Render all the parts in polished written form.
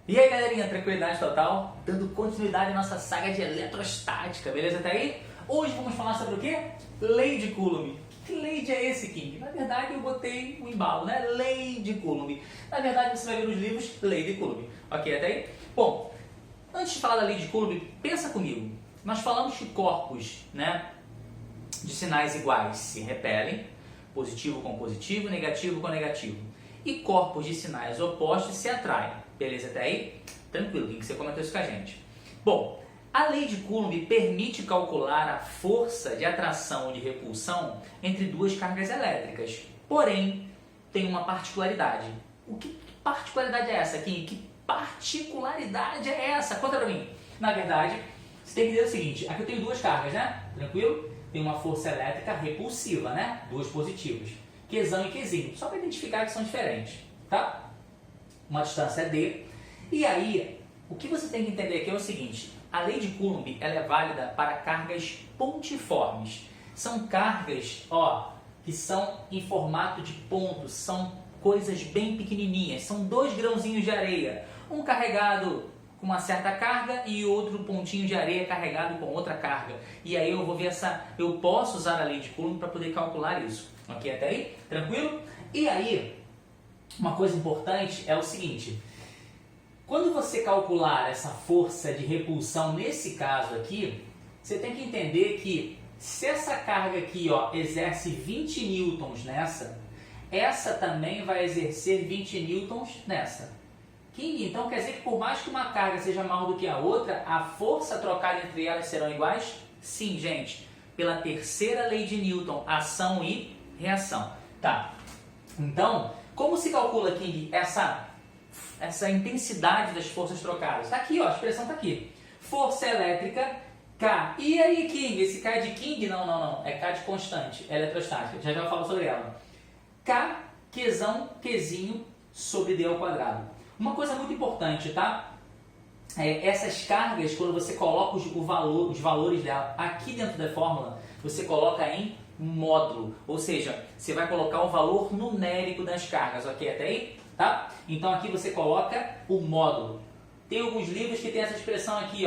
E aí galerinha, tranquilidade total, dando continuidade à nossa saga de eletrostática, beleza até aí? Hoje vamos falar sobre o quê? Lei de Coulomb. Que lei de é esse, King? Na verdade eu botei um embalo, né? Lei de Coulomb. Na verdade você vai ver nos livros Lei de Coulomb. Ok até aí? Bom, antes de falar da lei de Coulomb, pensa comigo. Nós falamos que corpos, né, de sinais iguais se repelem, positivo com positivo, negativo com negativo. E corpos de sinais opostos se atraem. Beleza até aí? Tranquilo, que você comentou isso com a gente. Bom, a lei de Coulomb permite calcular a força de atração ou de repulsão entre duas cargas elétricas. Porém, tem uma particularidade. Que particularidade é essa, Kim? Que particularidade é essa? Conta pra mim. Na verdade, você tem que dizer o seguinte. Aqui eu tenho duas cargas, né? Tranquilo? Tem uma força elétrica repulsiva, né? Duas positivas. Qzão e Qzinho. Só para identificar que são diferentes, tá? Uma distância é D. E aí, o que você tem que entender aqui é o seguinte. A lei de Coulomb ela é válida para cargas pontiformes. São cargas, que são em formato de pontos. São coisas bem pequenininhas. São 2 grãozinhos de areia. Um carregado com uma certa carga e outro pontinho de areia carregado com outra carga. E aí eu vou ver eu posso usar a lei de Coulomb para poder calcular isso. Ok até aí? Tranquilo? E aí, uma coisa importante é o seguinte. Quando você calcular essa força de repulsão nesse caso aqui, você tem que entender que se essa carga aqui exerce 20 newtons nessa, essa também vai exercer 20 newtons nessa. King, então quer dizer que por mais que uma carga seja maior do que a outra, a força trocada entre elas serão iguais? Sim, gente. Pela terceira lei de Newton, ação e reação. Tá. Então, como se calcula, King, essa intensidade das forças trocadas? Está aqui, a expressão está aqui. Força elétrica K. E aí, King? Esse K é de King? Não. É K de constante, eletrostática. Já eu falo sobre ela. K, Qzão, Qzinho sobre D ao quadrado. Uma coisa muito importante, tá? Essas cargas, quando você coloca os valores dela aqui dentro da fórmula, você coloca em módulo. Ou seja, você vai colocar o valor numérico das cargas, ok até aí? Tá? Então aqui você coloca o módulo. Tem alguns livros que tem essa expressão aqui,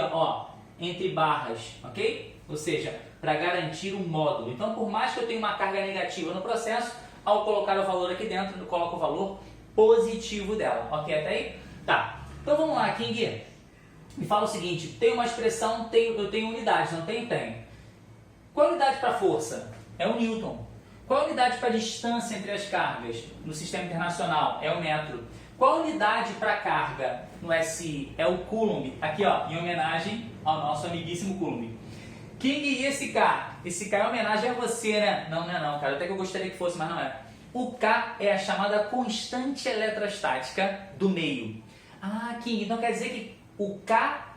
entre barras, ok? Ou seja, para garantir um módulo. Então, por mais que eu tenha uma carga negativa no processo, ao colocar o valor aqui dentro, eu coloco o valor positivo dela, ok até aí? Tá. Então vamos lá, King. Me fala o seguinte, tem uma expressão, eu tenho unidades, não tenho? Tenho. Qual a unidade para força? É o Newton. Qual a unidade para distância entre as cargas no sistema internacional? É o metro. Qual a unidade para carga no SI? É o Coulomb. Aqui, em homenagem ao nosso amiguíssimo Coulomb. King, e esse K? Esse K é homenagem a você, né? Não é não, cara. Até que eu gostaria que fosse, mas não é. O K é a chamada constante eletrostática do meio. Ah, King, então quer dizer que o K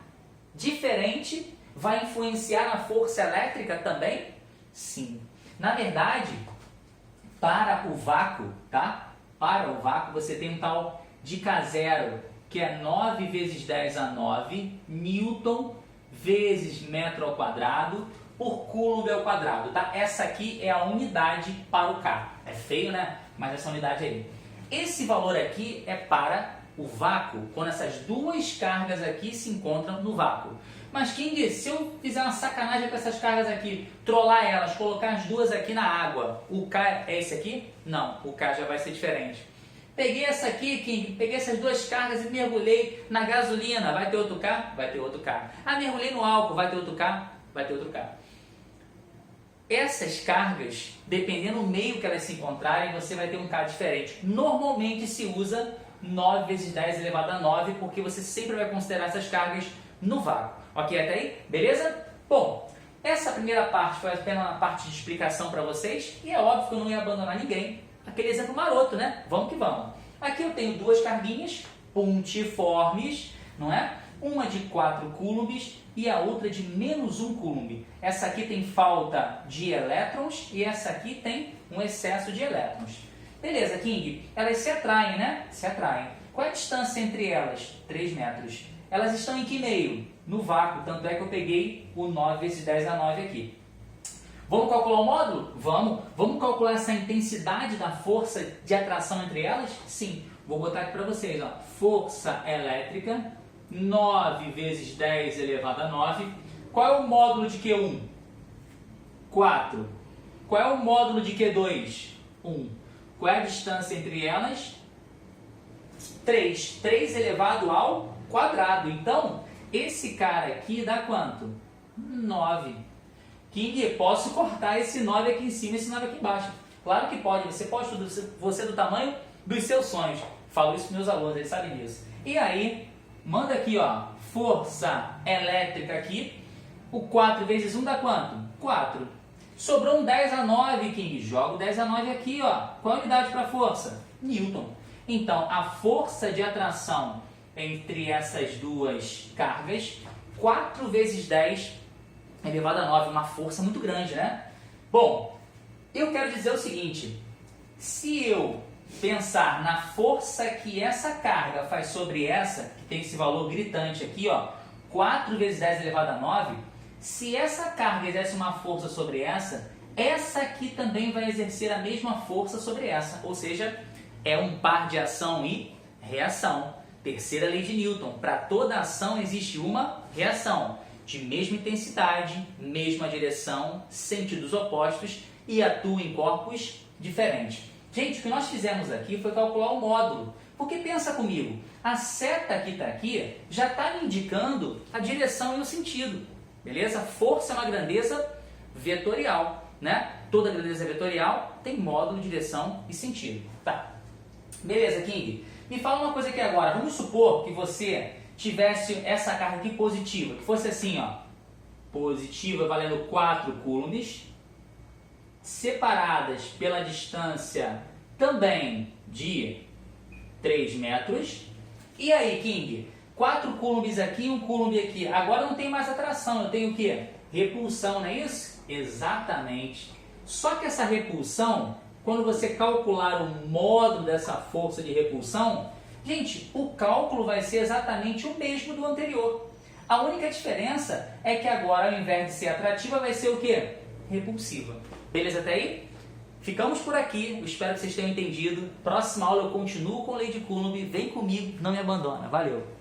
diferente vai influenciar na força elétrica também? Sim. Na verdade, para o vácuo, tá? Para o vácuo você tem um tal de K0, que é 9 vezes 10 a 9 Newton vezes metro ao quadrado por Coulomb ao quadrado, tá? Essa aqui é a unidade para o K. É feio, né? Mas essa unidade aí. Esse valor aqui é para o vácuo, quando essas duas cargas aqui se encontram no vácuo. Mas, King, se eu fizer uma sacanagem com essas cargas aqui, trollar elas, colocar as duas aqui na água, o K é esse aqui? Não, o K já vai ser diferente. Peguei essa aqui, King, peguei essas duas cargas e mergulhei na gasolina, vai ter outro K? Vai ter outro K. Ah, mergulhei no álcool, vai ter outro K? Vai ter outro K. Essas cargas, dependendo do meio que elas se encontrarem, você vai ter um K diferente. Normalmente se usa 9 vezes 10 elevado a 9, porque você sempre vai considerar essas cargas no vácuo. Ok até aí? Beleza? Bom, essa primeira parte foi apenas uma parte de explicação para vocês, e é óbvio que eu não ia abandonar ninguém. Aquele exemplo maroto, né? Vamos que vamos. Aqui eu tenho duas carguinhas pontiformes, não é? Uma de 4 coulombs e a outra de menos 1 coulomb. Essa aqui tem falta de elétrons e essa aqui tem um excesso de elétrons. Beleza, King. Elas se atraem, né? Se atraem. Qual é a distância entre elas? 3 metros. Elas estão em que meio? No vácuo. Tanto é que eu peguei o 9 vezes 10 a 9 aqui. Vamos calcular o módulo? Vamos. Vamos calcular essa intensidade da força de atração entre elas? Sim. Vou botar aqui para vocês. força elétrica, 9 vezes 10 elevado a 9. Qual é o módulo de Q1? 4. Qual é o módulo de Q2? 1. Qual é a distância entre elas? 3. 3 elevado ao quadrado. Então, esse cara aqui dá quanto? 9. King, posso cortar esse 9 aqui em cima e esse 9 aqui embaixo. Claro que pode. Você pode, você do tamanho dos seus sonhos. Falo isso para meus alunos, eles sabem disso. E aí, manda aqui, ó, força elétrica aqui. O 4 vezes 1 dá quanto? 4. Sobrou um 10 a 9, King. Joga o 10 a 9 aqui, ó. Qual a unidade para força? Newton. Então, a força de atração entre essas duas cargas, 4 vezes 10 elevado a 9. Uma força muito grande, né? Bom, eu quero dizer o seguinte. Se eu pensar na força que essa carga faz sobre essa, que tem esse valor gritante aqui, ó, 4 vezes 10 elevado a 9, se essa carga exerce uma força sobre essa aqui também vai exercer a mesma força sobre essa, ou seja, é um par de ação e reação. Terceira lei de Newton, para toda ação existe uma reação, de mesma intensidade, mesma direção, sentidos opostos e atua em corpos diferentes. Gente, o que nós fizemos aqui foi calcular o módulo. Porque pensa comigo, a seta que está aqui já está me indicando a direção e o sentido. Beleza? Força é uma grandeza vetorial, né? Toda grandeza vetorial tem módulo, direção e sentido. Tá. Beleza, King? Me fala uma coisa aqui agora. Vamos supor que você tivesse essa carga aqui positiva, que fosse assim, ó. Positiva valendo 4 coulombs, separadas pela distância também de 3 metros. E aí, King? 4 coulombs aqui e 1 coulomb aqui. Agora não tem mais atração, eu tenho o quê? Repulsão, não é isso? Exatamente. Só que essa repulsão, quando você calcular o módulo dessa força de repulsão, gente, o cálculo vai ser exatamente o mesmo do anterior. A única diferença é que agora, ao invés de ser atrativa, vai ser o quê? Repulsiva. Beleza até aí? Ficamos por aqui, eu espero que vocês tenham entendido. Próxima aula eu continuo com lei de Coulomb. Vem comigo, não me abandona. Valeu!